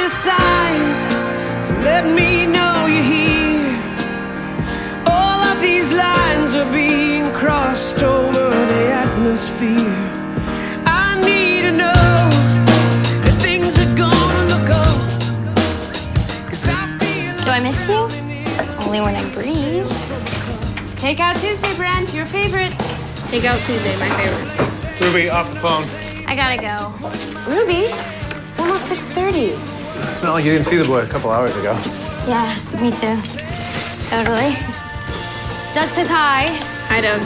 a sign to let me know you're here. All of these lines are being crossed over the atmosphere. I need to know that things are gonna look up, 'cause I feel Do I miss you? Only when I breathe. Takeout Tuesday, Brent, your favorite. Takeout Tuesday, my favorite. Ruby, off the phone. I gotta go. Ruby, it's almost 6:30. It's not like you didn't see the boy a couple hours ago. Yeah, me too. Totally. Doug says hi. Hi, Doug.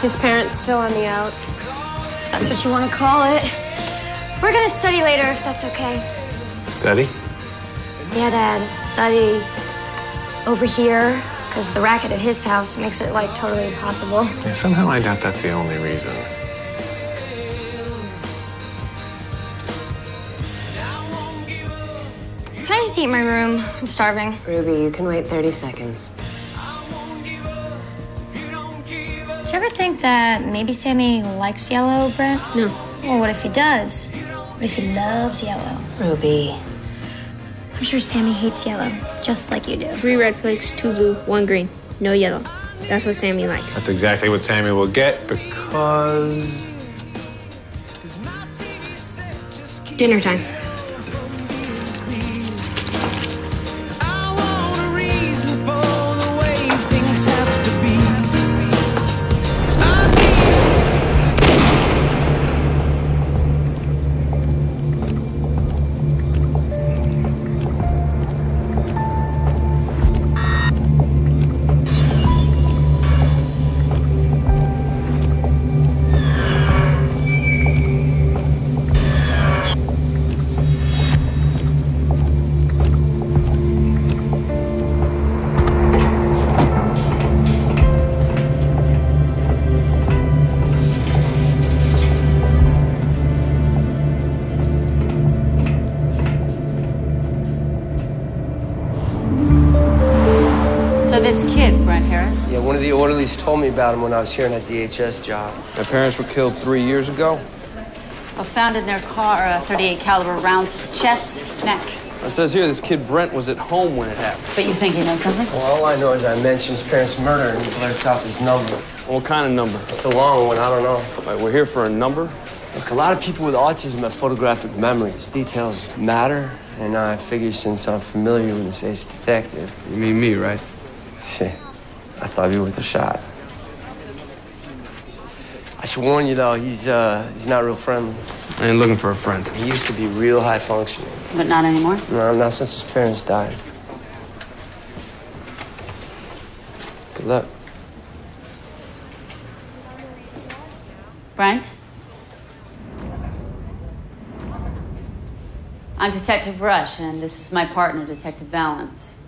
His parents still on the outs. If that's what you want to call it. We're gonna study later, if that's okay. Study? Yeah, Dad. Study over here, because the racket at his house makes it, like, totally impossible. Yeah, somehow I doubt that's the only reason. Can I just eat in my room? I'm starving. Ruby, you can wait 30 seconds. Did you ever think that maybe Sammy likes yellow, Brent? No. Well, what if he does? What if he loves yellow? Ruby. I'm sure Sammy hates yellow, just like you do. 3 red flakes, 2 blue, 1 green. No yellow. That's what Sammy likes. That's exactly what Sammy will get because... Dinner time. I want a reason for the way things have to be. I So this kid, Brent Harris, Yeah, one of the orderlies told me about him when I was here on that DHS job. My parents were killed 3 years ago. found in their car 38 caliber rounds, chest, neck. It says here this kid Brent was at home when it happened. But you think he knows something? Well, all I know is I mentioned his parents' murder and he blurts out his number. What kind of number? It's a long one, I don't know. Like, we're here for a number? Look, a lot of people with autism have photographic memories. Details matter, and I figure since I'm familiar with this ace detective... You mean me, right? Shit, I thought you were worth a shot. I should warn you, though, he's not real friendly. I ain't looking for a friend. He used to be real high functioning. But not anymore? No, not since his parents died. Good luck. Brent? I'm Detective Rush, and this is my partner, Detective Valance.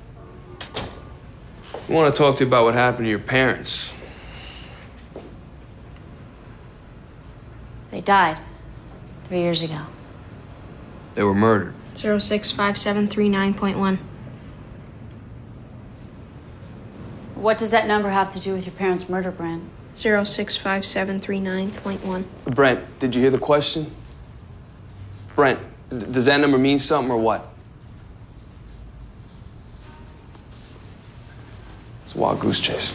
I want to talk to you about what happened to your parents. They died 3 years ago. They were murdered. 065739.1. What does that number have to do with your parents' murder, Brent? 065739.1. Brent, did you hear the question? Brent, does that number mean something or what? It's a wild goose chase.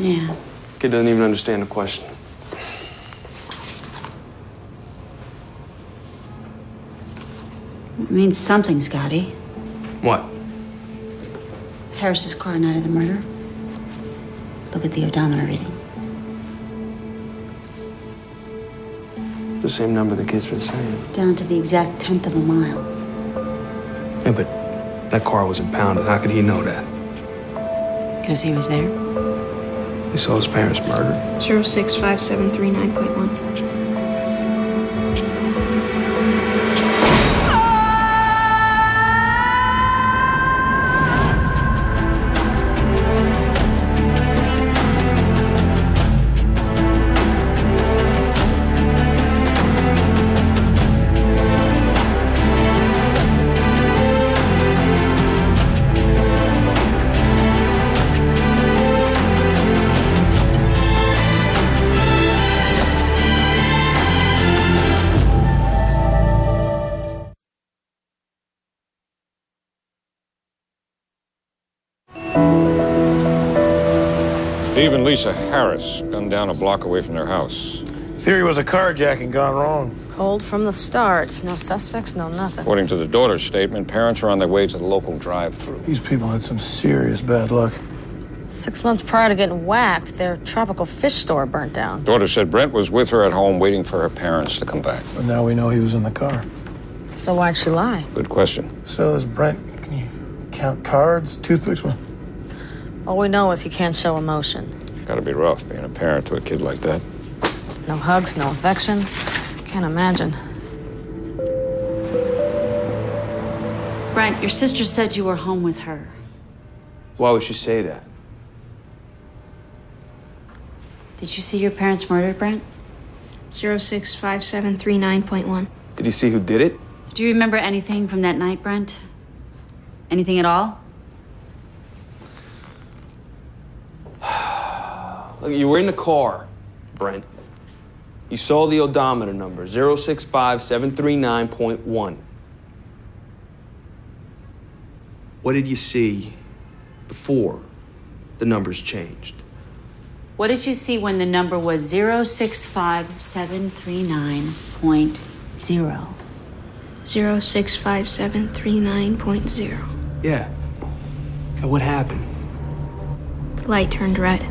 Yeah. Kid doesn't even understand the question. It means something, Scotty. What? Harris's car night of the murder. Look at the odometer reading. The same number the kid's been saying. Down to the exact 1/10 of a mile. Yeah, but that car was impounded. How could he know that? Because he was there. He saw his parents murdered. 065739.1. Steve and Lisa Harris gunned down a block away from their house. Theory was a carjacking gone wrong. Cold from the start. No suspects, no nothing. According to the daughter's statement, parents were on their way to the local drive-thru. These people had some serious bad luck. 6 months prior to getting whacked, their tropical fish store burnt down. Daughter said Brent was with her at home waiting for her parents to come back. But now we know he was in the car. So why'd she lie? Good question. So this Brent, can you count cards, toothpicks? All we know is he can't show emotion. Gotta be rough being a parent to a kid like that. No hugs, no affection. Can't imagine. Brent, your sister said you were home with her. Why would she say that? Did you see your parents murdered, Brent? 065739.1. Did you see who did it? Do you remember anything from that night, Brent? Anything at all? Look, you were in the car, Brent. You saw the odometer number, 065739.1. What did you see before the numbers changed? What did you see when the number was 065739.0? 065739.0. Yeah. And what happened? The light turned red.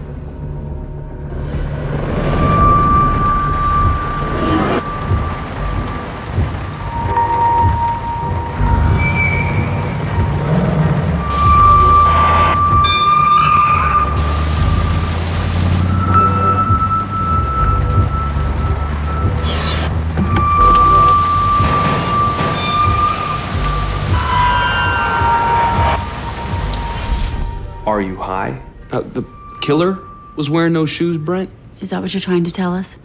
Are you high? The killer was wearing those shoes, Brent? Is that what you're trying to tell us?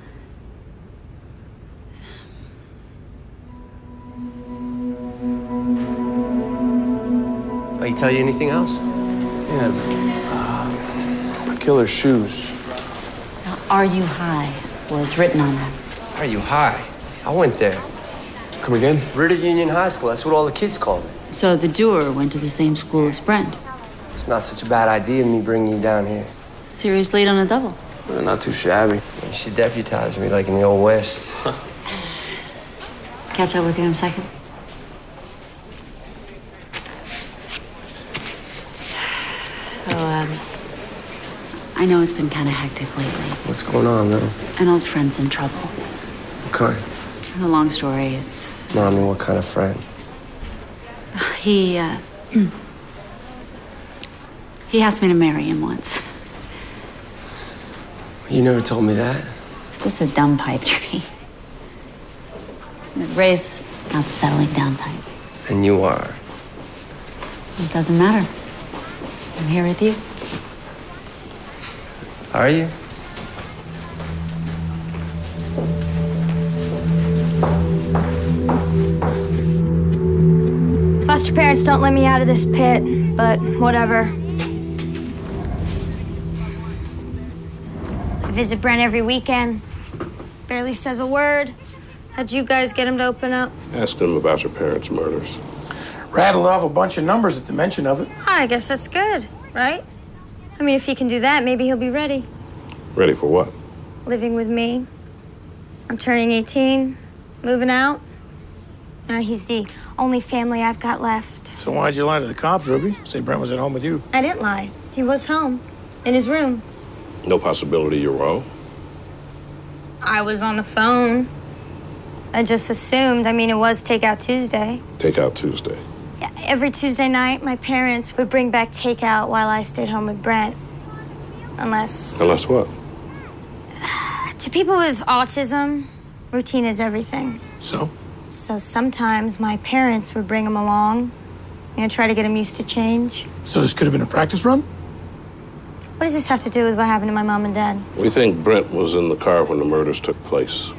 Did he tell you anything else? Yeah, the killer's shoes. Now, "Are you high?" was written on them. Are you high? I went there. Come again? Ritter Union High School. That's what all the kids called it. So the doer went to the same school as Brent. It's not such a bad idea, me bringing you down here. Serious lead on a double. Not too shabby. You should deputize me like in the old West. Catch up with you in a second. So, I know it's been kind of hectic lately. What's going on, though? An old friend's in trouble. What kind? And a long story. It's Mommy, what kind of friend? he asked me to marry him once. You never told me that. Just a dumb pipe dream. Ray's not the settling down type. And you are. It doesn't matter. I'm here with you. Are you? Foster parents don't let me out of this pit, but whatever. I visit Brent every weekend. Barely says a word. How'd you guys get him to open up? Ask him about your parents' murders. Rattled off a bunch of numbers at the mention of it. I guess that's good, right? I mean, if he can do that, maybe he'll be ready. Ready for what? Living with me. I'm turning 18, moving out. He's the only family I've got left. So why'd you lie to the cops, Ruby? Say Brent was at home with you. I didn't lie. He was home, in his room. No possibility you're wrong? I was on the phone. I just assumed. I mean, it was Takeout Tuesday. Takeout Tuesday. Yeah, every Tuesday night, my parents would bring back takeout while I stayed home with Brent. Unless... Unless what? To people with autism, routine is everything. So? So sometimes my parents would bring him along, try to get him used to change. So this could have been a practice run? What does this have to do with what happened to my mom and dad? We think Brent was in the car when the murders took place.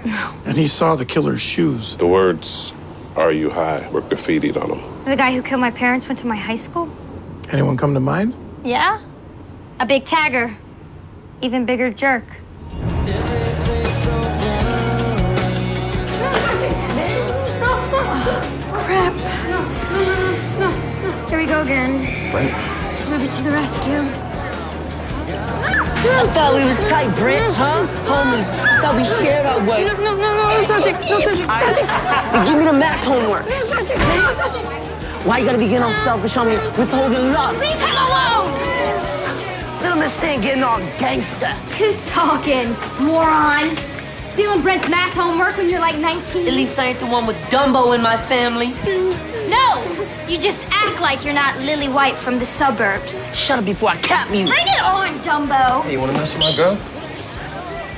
No. And he saw the killer's shoes. The words, "Are you high?" were graffitied on them. The guy who killed my parents went to my high school? Anyone come to mind? Yeah. A big tagger. Even bigger jerk. Crap. Here we go again. Brent. Ruby to the rescue. I thought we was tight, Brent, huh? Homies, I thought we shared our way. No, touch it. No, touch it. Touch it. Give me the math homework. No, touch it. No, touch it. Why you gotta be getting all selfish on me, withholding love? Leave him alone! Little Miss Thing getting all gangster. Who's talking, moron? Stealing Brent's math homework when you're like 19? At least I ain't the one with Dumbo in my family. No! You just act like you're not Lily White from the suburbs. Shut up before I cap you. Bring it on, Dumbo! Hey, you wanna mess with my girl?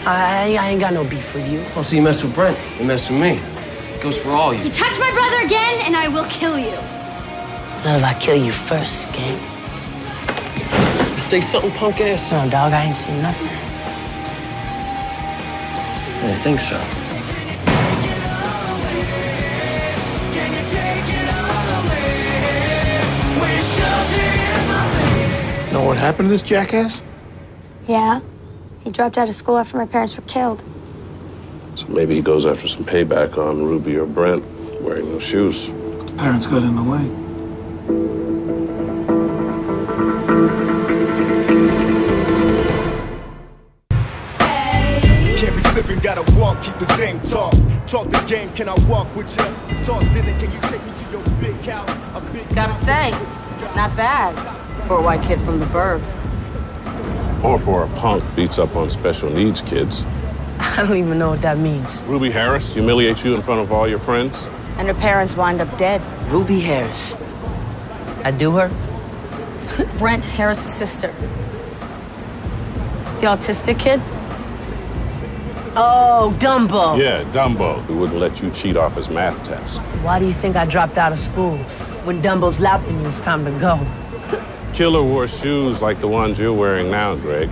I ain't got no beef with you. Oh, so you mess with Brent, you mess with me. It goes for all you. You touch my brother again, and I will kill you. Not if I kill you first, gang. Say something, punk ass. No, dog, I ain't seen nothing. I didn't think so. Know what happened to this jackass? Yeah. He dropped out of school after my parents were killed. So maybe he goes after some payback on Ruby or Brent wearing those shoes. Parents got in the way. Can't be slipping, gotta walk, keep the same talk. Talk the game, can I walk with you? Talk dinner, can you take me to your big house? A big Gotta say, not bad for a white kid from the burbs. Or for a punk beats up on special needs kids. I don't even know what that means. Ruby Harris humiliates you in front of all your friends? And her parents wind up dead. Ruby Harris. I do her? Brent Harris' sister. The autistic kid? Oh, Dumbo. Yeah, Dumbo, who wouldn't let you cheat off his math test. Why do you think I dropped out of school? When Dumbo's lapping you, it's time to go. Killer wore shoes like the ones you're wearing now, Greg.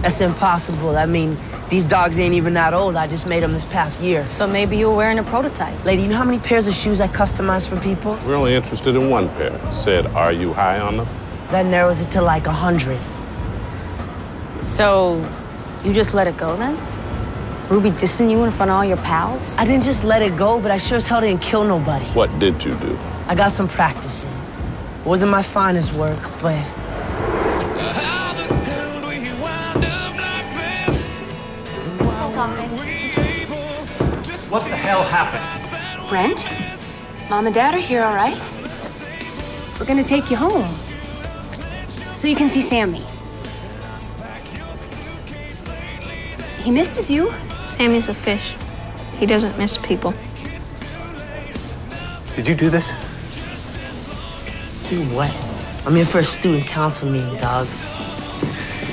That's impossible. I mean, these dogs ain't even that old. I just made them this past year. So maybe you were wearing a prototype. Lady, you know how many pairs of shoes I customize for people? We're only interested in one pair. Said, are you high on them? That narrows it to like 100. So you just let it go then? Ruby dissing you in front of all your pals? I didn't just let it go, but I sure as hell didn't kill nobody. What did you do? I got some practicing. It wasn't my finest work, but... What the hell happened? Brent? Mom and Dad are here, all right? We're gonna take you home so you can see Sammy. He misses you. Sammy's a fish. He doesn't miss people. Did you do this? Do what? I'm here for a student council meeting, dog.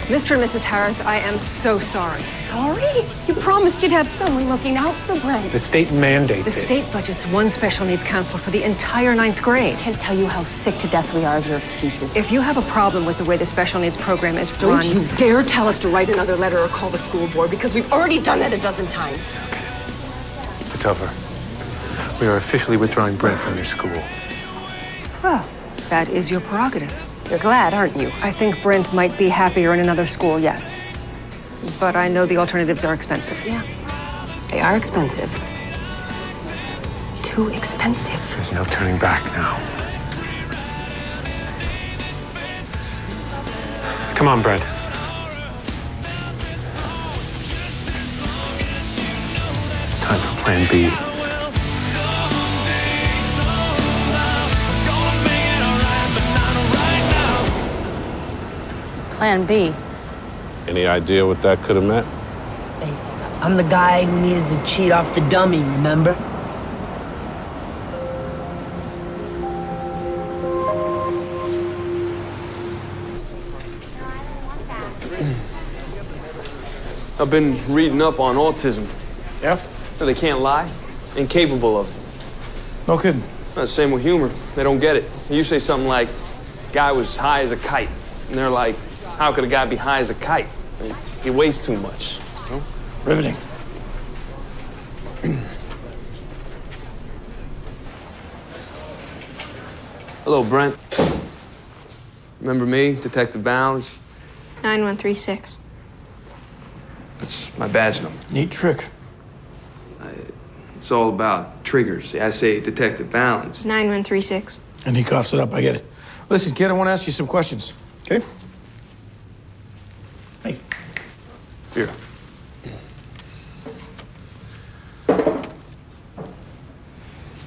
Mr. and Mrs. Harris, I am so sorry. Sorry? You promised you'd have someone looking out for Brent. The state mandates The it. state budget's one special needs counselor for the entire 9th grade. I can't tell you how sick to death we are of your excuses. If you have a problem with the way the special needs program is run... Don't you dare tell us to write another letter or call the school board, because we've already done that a dozen times. It's over. We are officially withdrawing Brent from your school. Well, that is your prerogative. You're glad, aren't you? I think Brent might be happier in another school, yes. But I know the alternatives are expensive. Yeah, they are expensive. Too expensive. There's no turning back now. Come on, Brent. It's time for Plan B. Plan B. Any idea what that could have meant? Hey, I'm the guy who needed to cheat off the dummy, remember? I've been reading up on autism. Yeah? No, they can't lie. Incapable of it. No kidding. Same with humor. They don't get it. You say something like, guy was high as a kite. And they're like, how could a guy be high as a kite? I mean, he weighs too much. You know? Riveting. Hello, Brent. Remember me, Detective Balance? 9136. That's my badge number. Neat trick. It's all about triggers. I say Detective Balance. 9136. And he coughs it up, I get it. Listen, kid, I want to ask you some questions, okay? Hey. Here.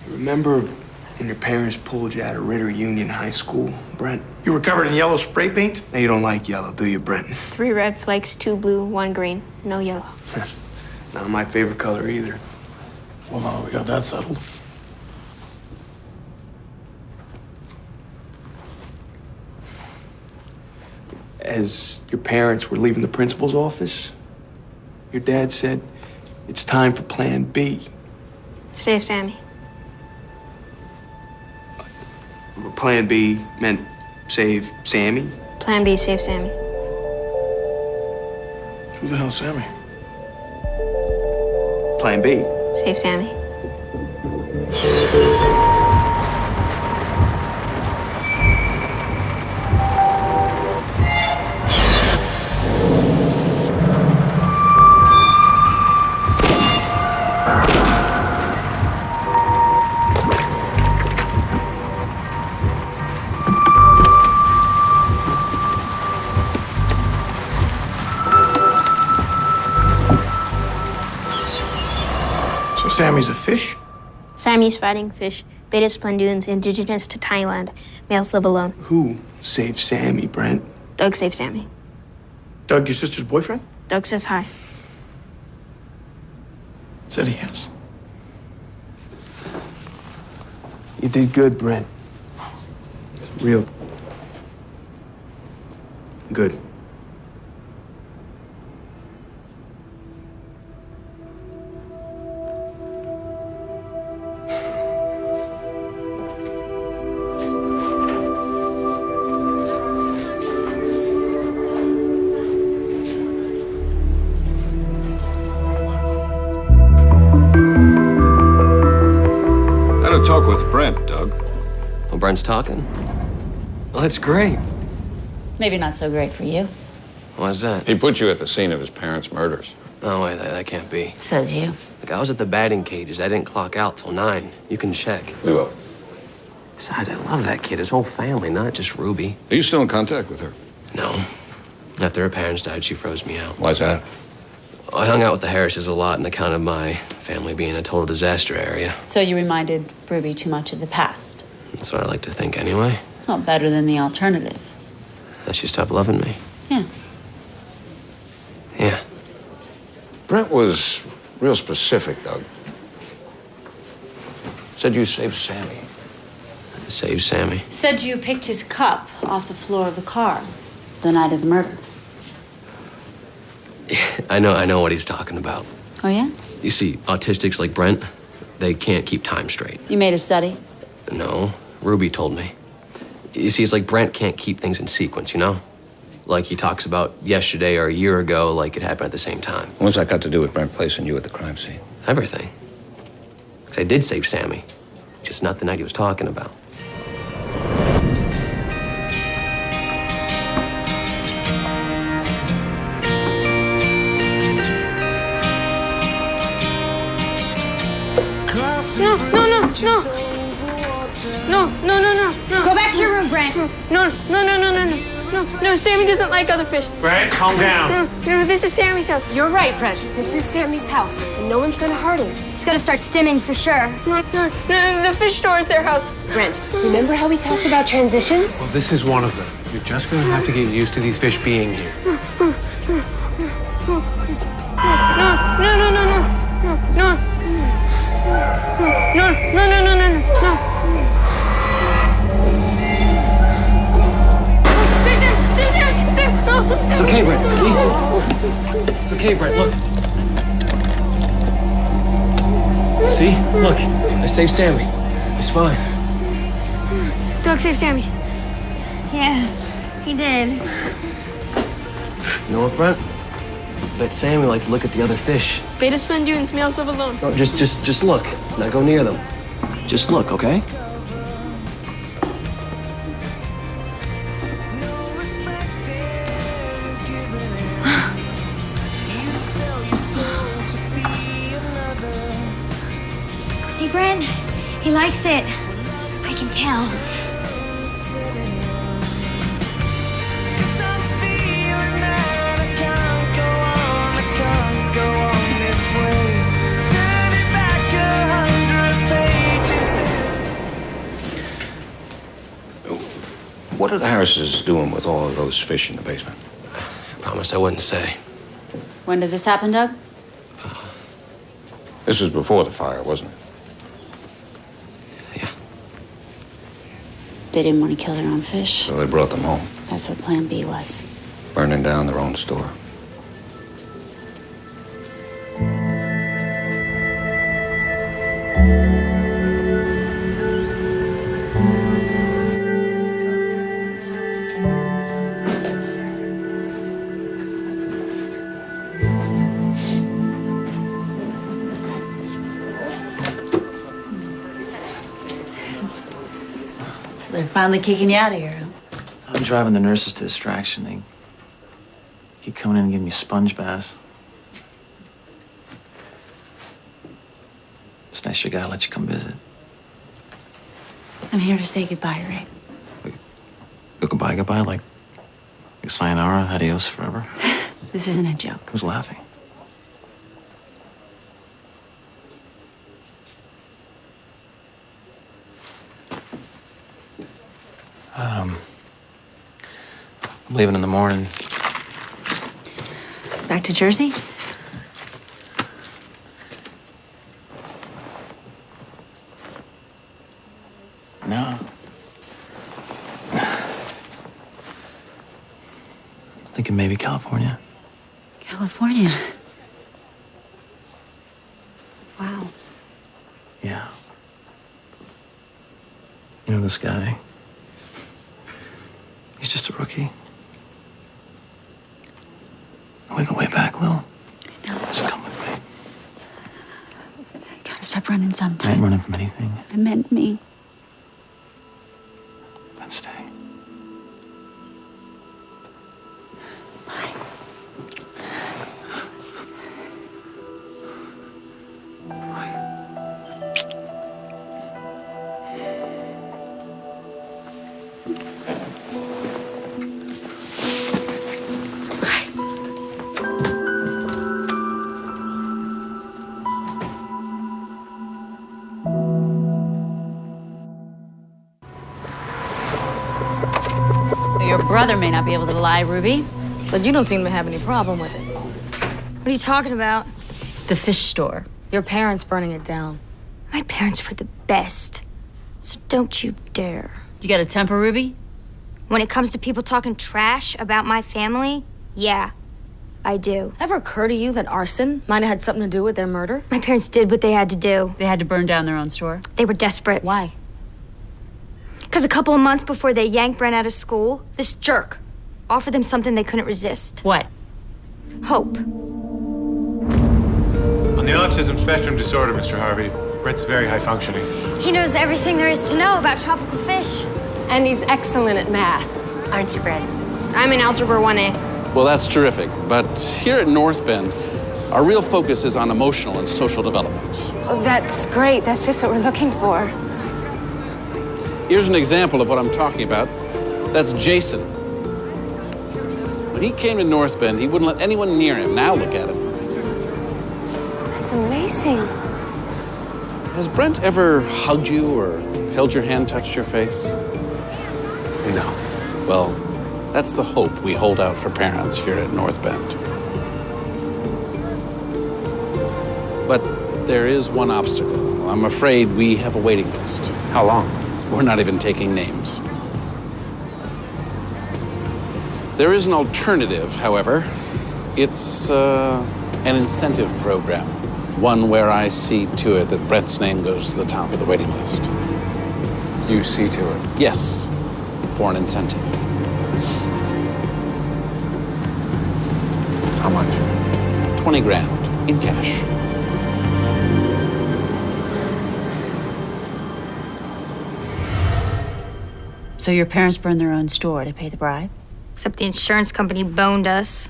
Remember when your parents pulled you out of Ritter Union High School, Brent? You were covered in yellow spray paint? Now you don't like yellow, do you, Brent? 3 red flakes, 2 blue, 1 green, no yellow. Not my favorite color either. Well, now we got that settled. As your parents were leaving the principal's office, your dad said, it's time for Plan B. Save Sammy. Plan B meant save Sammy? Plan B, save Sammy. Who the hell's Sammy? Plan B. Save Sammy. So Sammy's a fish? Siamese fighting fish, Beta splendoons, indigenous to Thailand. Males live alone. Who saved Sammy, Brent? Doug saved Sammy. Doug, your sister's boyfriend? Doug says hi. Said he has. You did good, Brent. Real good. Talk with Brent, Doug. Well, Brent's talking. Well, that's great. Maybe not so great for you. Why's that? He put you at the scene of his parents' murders. No way, that can't be. So do you. Like, I was at the batting cages. I didn't clock out till 9. You can check. We will. Besides, I love that kid. His whole family, not just Ruby. Are you still in contact with her? No. After her parents died, she froze me out. Why's that? I hung out with the Harrises a lot on account of my family being a total disaster area. So you reminded Ruby too much of the past. That's what I like to think anyway. Well, better than the alternative. That she stopped loving me. Yeah. Yeah. Brent was real specific, Doug. Said you saved Sammy. Saved Sammy. Said you picked his cup off the floor of the car the night of the murder. I know what he's talking about. Oh, yeah? You see, autistics like Brent, they can't keep time straight. You made a study? No, Ruby told me. You see, it's like Brent can't keep things in sequence, you know? Like he talks about yesterday or a year ago like it happened at the same time. What's that got to do with Brent placing you at the crime scene? Everything. Because I did save Sammy, just not the night he was talking about. No. Go back to your room, Brent. No, Sammy doesn't like other fish. Brent, calm down. No, this is Sammy's house. You're right, Brent. This is Sammy's house, and no one's trying to hurt him. It's gonna start stimming for sure. No, the fish store is their house. Brent, remember how we talked about transitions? Well, this is one of them. You're just gonna have to get used to these fish being here. No. It's okay, Brent. See? It's okay, Brent. Look. See? Look. I saved Sammy. It's fine. Doug saved Sammy. Yeah, he did. You know what, Brent? I bet Sammy likes to look at the other fish. Beta splendoons, males live alone. No, just look. Not go near them. Just look, okay? See, Brent? He likes it. I can tell. are the Harrises doing with all of those fish in the basement? I promised I wouldn't say. When did this happen, Doug? This was before the fire, wasn't it? They didn't want to kill their own fish. So they brought them home, That's what Plan B was. burning down their own store. They're finally kicking you out of here. I'm driving the nurses to distraction. They keep coming in and giving me sponge baths. It's nice your guy let you come visit. I'm here to say goodbye, Ray. Goodbye, like sayonara, adios forever. This isn't a joke. Who's laughing? I'm leaving in the morning. Back to Jersey? No. Thinking maybe California. California. Wow. Yeah. You know this guy? He's just a rookie. We go way back, Lil. I know. So come with me. Gotta stop running I sometime. ain't running from anything. I meant me. Then stay. Your brother may not be able to lie, Ruby. But you don't seem to have any problem with it. What are you talking about? The fish store. Your parents burning it down. My parents were the best. So don't you dare. You got a temper, Ruby? When it comes to people talking trash about my family, yeah, I do. Ever occur to you that arson might have had something to do with their murder? My parents did what they had to do. They had to burn down their own store? They were desperate. Why? Because a couple of months before they yanked Brent out of school, this jerk offered them something they couldn't resist. What? Hope. On the autism spectrum disorder, Mr. Harvey, Brett's very high functioning. He knows everything there is to know about tropical fish. And he's excellent at math, aren't you, Brent? I'm in Algebra 1A. Well, that's terrific. But here at North Bend, our real focus is on emotional and social development. Oh, that's great. That's just what we're looking for. Here's an example of what I'm talking about. That's Jason. When he came to North Bend, he wouldn't let anyone near him. Now look at him. That's amazing. Has Brent ever hugged you or held your hand, touched your face? No. Well, that's the hope we hold out for parents here at North Bend. But there is one obstacle. I'm afraid we have a waiting list. How long? We're not even taking names. There is an alternative, however. It's an incentive program. One where I see to it that Brett's name goes to the top of the waiting list. You see to it? Yes, for an incentive. How much? 20 grand in cash. So your parents burned their own store to pay the bribe? Except the insurance company boned us.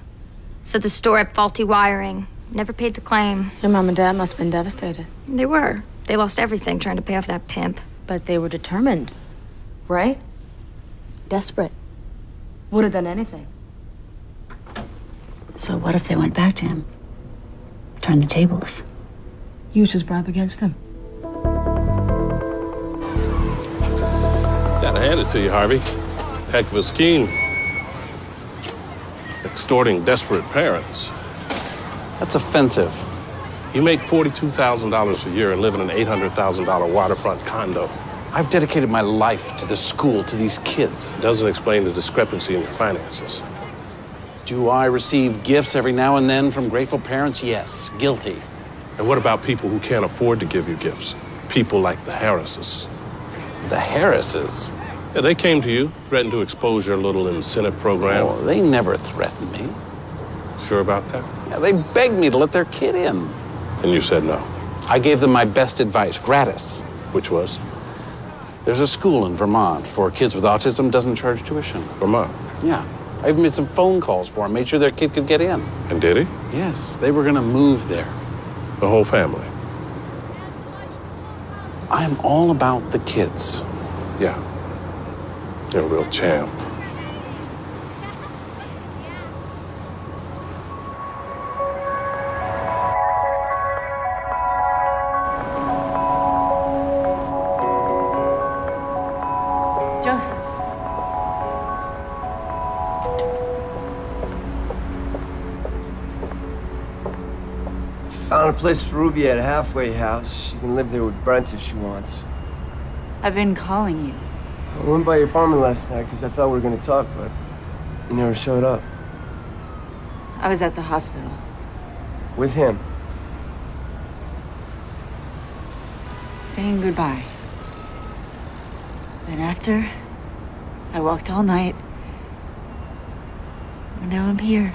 Said the store had faulty wiring. Never paid the claim. Your mom and dad must have been devastated. They were. They lost everything trying to pay off that pimp. But they were determined, right? Desperate. Would have done anything. So what if they went back to him? Turned the tables? Used his bribe against him. Gotta hand it to you, Harvey. Heck of a scheme. Extorting desperate parents. That's offensive. You make $42,000 a year and live in an $800,000 waterfront condo. I've dedicated my life to the school, to these kids. Doesn't explain the discrepancy in your finances. Do I receive gifts every now and then from grateful parents? Yes, guilty. And what about people who can't afford to give you gifts? People like the Harrises. The Harrises? Yeah, they came to you, threatened to expose your little incentive program. Oh, they never threatened me. Sure about that? Yeah, they begged me to let their kid in. And you said no? I gave them my best advice, gratis. Which was? There's a school in Vermont for kids with autism, doesn't charge tuition. Vermont? Yeah. I even made some phone calls for them, made sure their kid could get in. And did he? Yes, they were gonna move there. The whole family? I'm all about the kids. Yeah. You're a real champ. Joseph. Found a place for Ruby at a halfway house. She can live there with Brent if she wants. I've been calling you. I went by your apartment last night because I thought we were going to talk, but you never showed up. I was at the hospital. With him. Saying goodbye. Then after, I walked all night. And now I'm here.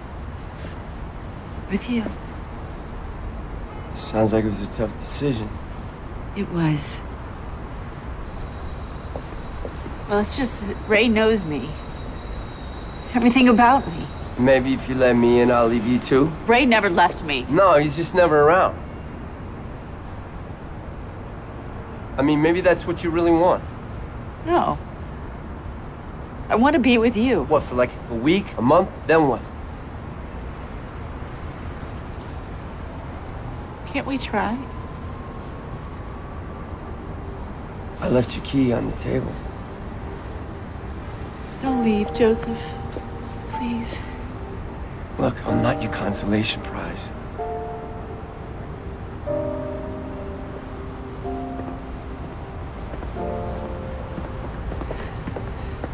With you. Sounds like it was a tough decision. It was. Well, it's just that Ray knows me. Everything about me. Maybe if you let me in, I'll leave you too? Ray never left me. No, he's just never around. I mean, maybe that's what you really want. No. I want to be with you. What, for like a week, a month, then what? Can't we try? I left your key on the table. Don't leave, Joseph. Please. Look, I'm not your consolation prize.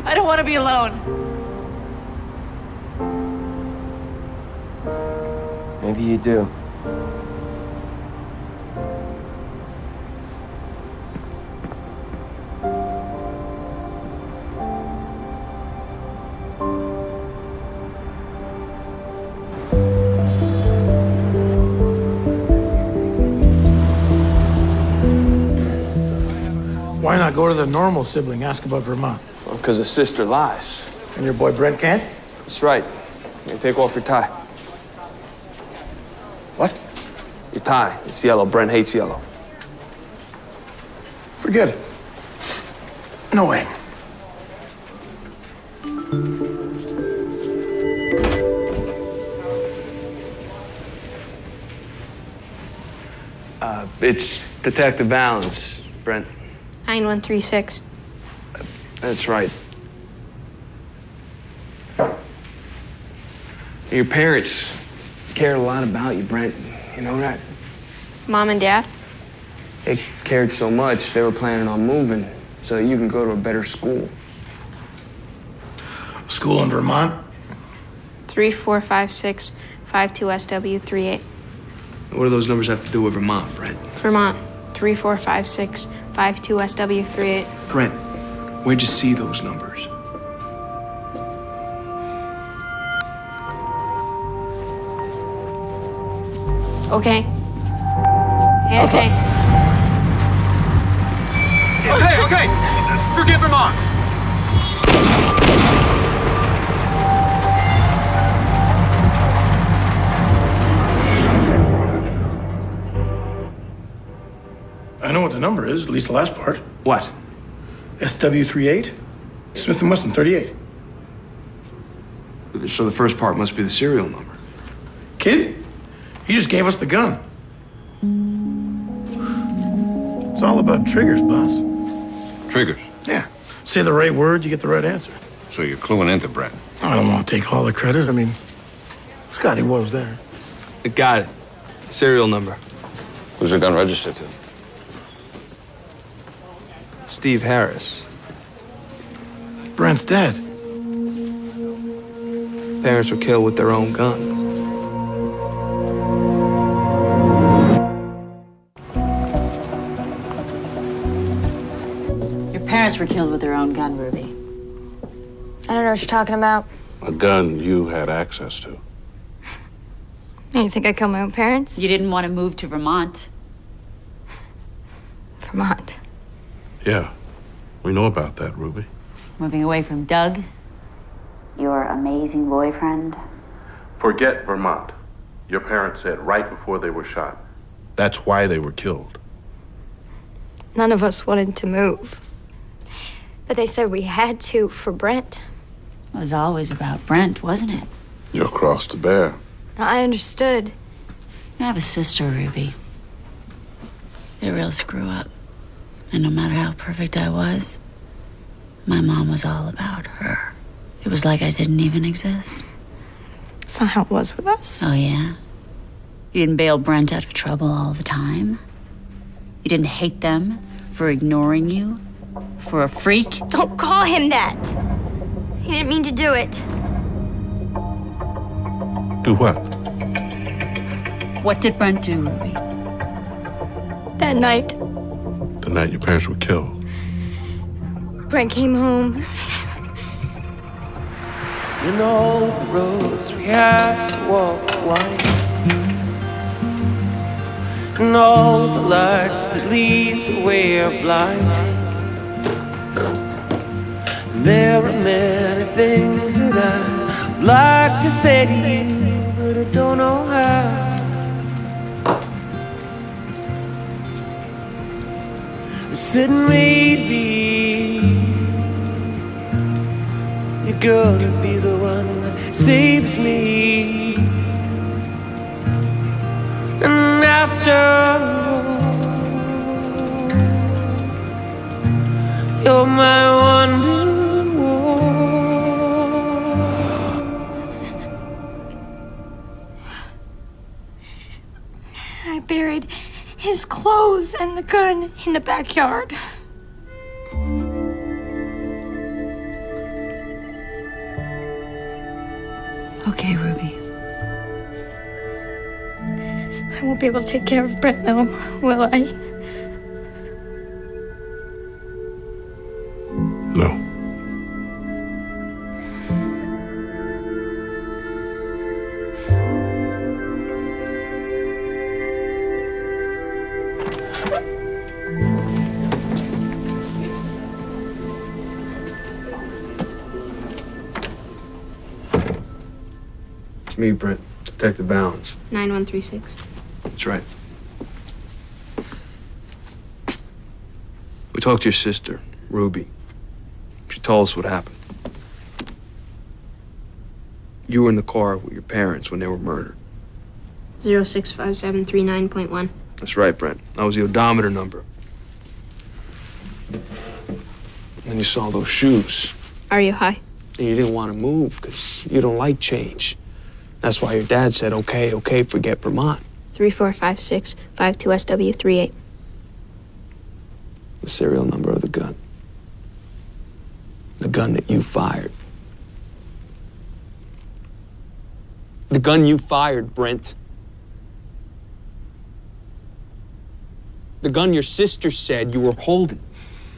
I don't want to be alone. Maybe you do. Why not go to the normal sibling, ask about Vermont? Well, because the sister lies. And your boy Brent can't? That's right. You take off your tie. What? Your tie. It's yellow. Brent hates yellow. Forget it. No way. It's Detective Balance, Brent. 9136. That's right. Your parents cared a lot about you, Brent. You know that? Mom and Dad? They cared so much, they were planning on moving so that you can go to a better school. School in Vermont? 3456 52SW38. What do those numbers have to do with Vermont, Brent? Vermont. 3456 52SW38. Brent, where'd you see those numbers? Okay. Okay. Okay. Forget Vermont. I know what the number is, at least the last part. What? SW38? Smith & Wesson 38. So the first part must be the serial number. Kid, you just gave us the gun. It's all about triggers, boss. Triggers? Yeah. Say the right word, you get the right answer. So you're cluing into Brent. I don't want to take all the credit. I mean, Scotty was there. I got it. Serial number. Who's the gun registered to? Steve Harris. Brent's dead. Parents were killed with their own gun. Your parents were killed with their own gun, Ruby. I don't know what you're talking about. A gun you had access to. You think I killed my own parents? You didn't want to move to Vermont. Vermont. Yeah, we know about that, Ruby. Moving away from Doug, your amazing boyfriend. Forget Vermont. Your parents said right before they were shot. That's why they were killed. None of us wanted to move. But they said we had to for Brent. It was always about Brent, wasn't it? Your cross to bear. I understood. I have a sister, Ruby. A real screw up. And no matter how perfect I was, my mom was all about her. It was like I didn't even exist. That's not how it was with us. Oh, yeah? You didn't bail Brent out of trouble all the time? You didn't hate them for ignoring you? For a freak? Don't call him that. He didn't mean to do it. Do what? What did Brent do, Ruby? That night, The night your parents were killed. Brent came home. You know the roads we have to walk wide, and all the lights that lead the way are blind. And there are many things that I'd like to say to you, but I don't know how. I said maybe you're gonna be the one that saves me. And after all, you're my wonder wall. I buried his clothes and the gun in the backyard. Okay, Ruby. I won't be able to take care of Brent now, will I? No. It's me, Brent. Detective Balance. 9136. That's right. We talked to your sister, Ruby. She told us what happened. You were in the car with your parents when they were murdered. 065739.1. That's right, Brent. That was the odometer number. And then you saw those shoes. Are you high? And you didn't want to move because you don't like change. That's why your dad said, okay, forget Vermont. 345652SW38. The serial number of the gun. The gun that you fired. The gun you fired, Brent. The gun your sister said you were holding.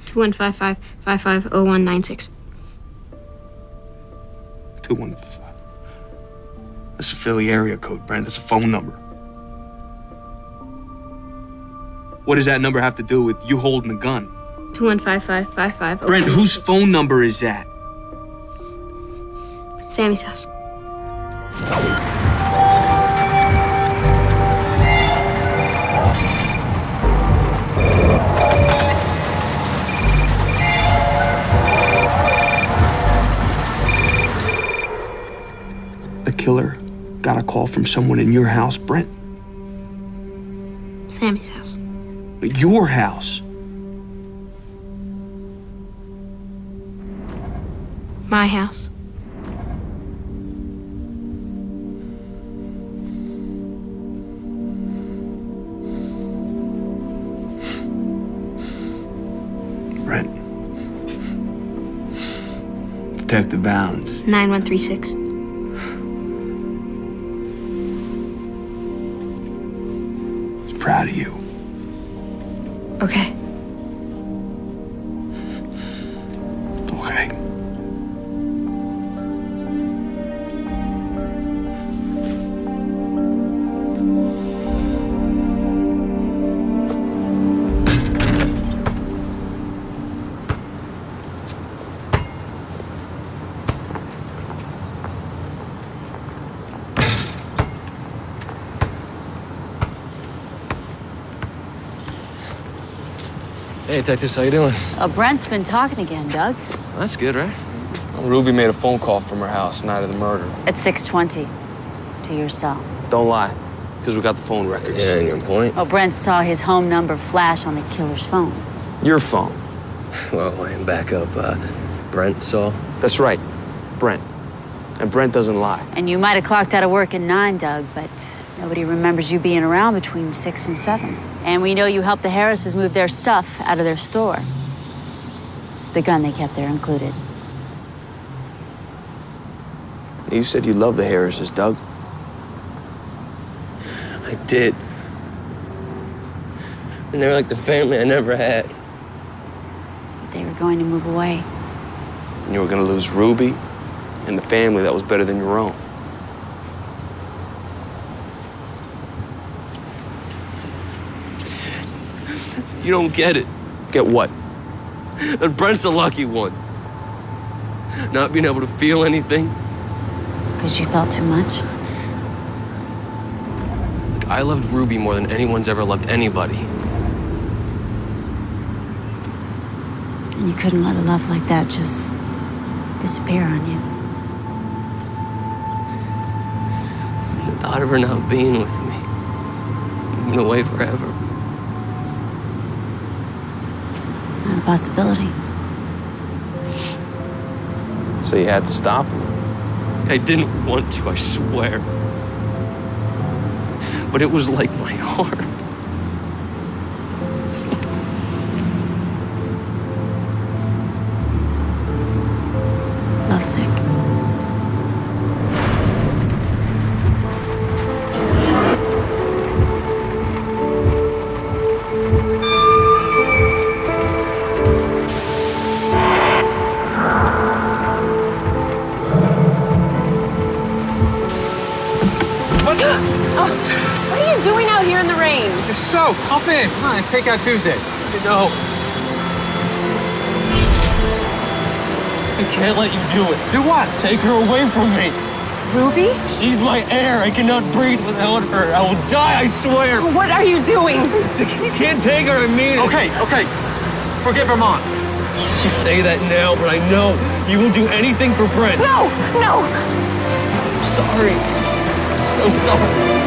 2155550196. 215. That's a Philly area code, Brent. That's a phone number. What does that number have to do with you holding the gun? 215555. Brent, whose phone number is that? Sammy's house. The killer got a call from someone in your house, Brent. Sammy's house. Your house. My house. Brent. Detective Valens. 9136. I'm proud of you. Okay. Okay. Hey, Texas, how you doing? Brent's been talking again, Doug. Well, that's good, right? Ruby made a phone call from her house night of the murder. At 6:20 to your cell. Don't lie, because we got the phone records. Yeah, and your point? Well, Brent saw his home number flash on the killer's phone. Your phone. Well, and back up, Brent saw? That's right, Brent. And Brent doesn't lie. And you might have clocked out of work at 9, Doug, but nobody remembers you being around between 6 and 7. And we know you helped the Harrises move their stuff out of their store. The gun they kept there included. You said you loved the Harrises, Doug. I did. And they were like the family I never had. But they were going to move away. And you were gonna lose Ruby and the family that was better than your own. You don't get it. Get what? That Brent's the lucky one. Not being able to feel anything. Because you felt too much? Like, I loved Ruby more than anyone's ever loved anybody. And you couldn't let a love like that just disappear on you. The thought of her not being with me, moving away forever. Not a possibility. So you had to stop him? I didn't want to, I swear. But it was like my heart. It's like... Lovesick. What are you doing out here in the rain? You're soaked. Hop in. Come on, it's Takeout Tuesday. You know, I can't let you do it. Do what? Take her away from me. Ruby? She's my air. I cannot breathe without her. I will die, I swear. What are you doing? You can't take her, I mean it. Okay. Forget Vermont. You say that now, but I know you will do anything for Brent. No! I'm sorry. I'm so sorry.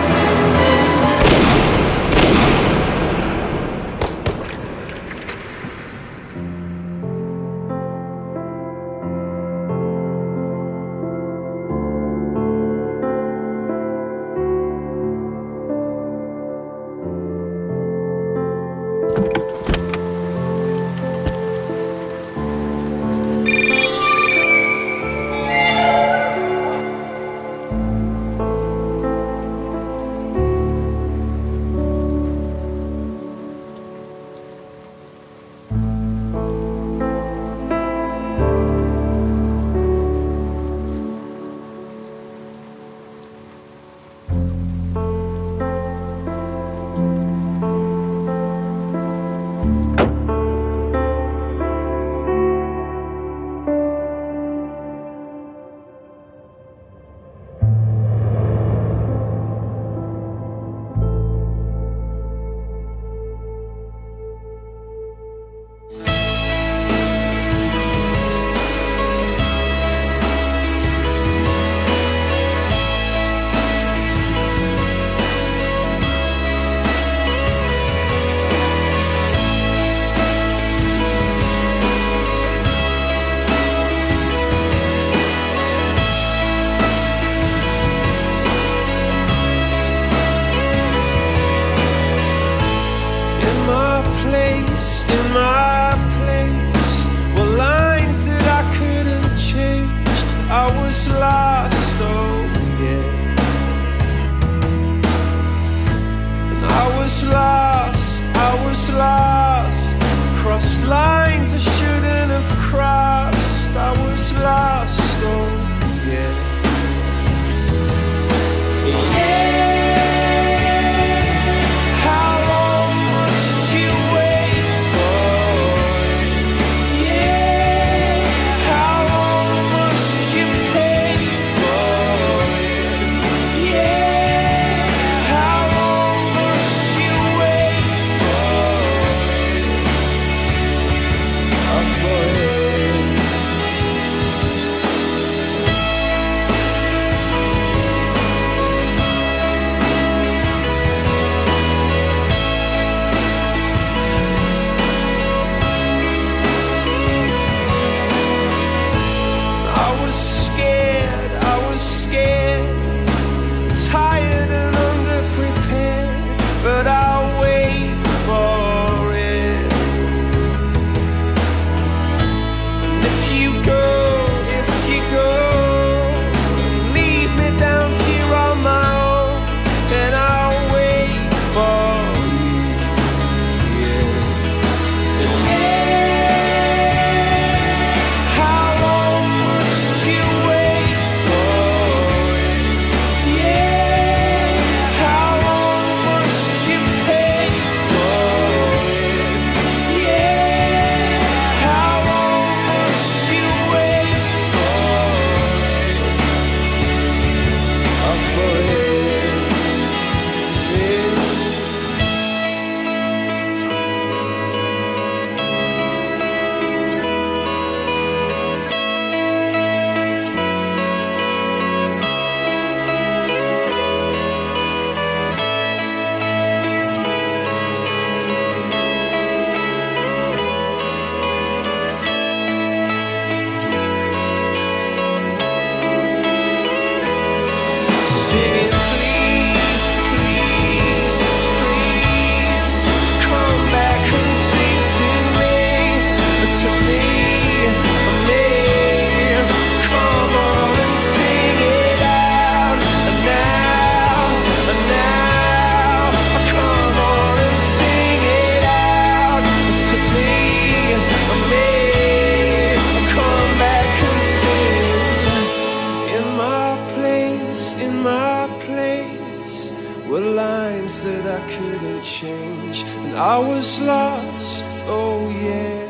lines in my place were lines that I couldn't change, and I was lost, oh yeah,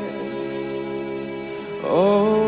oh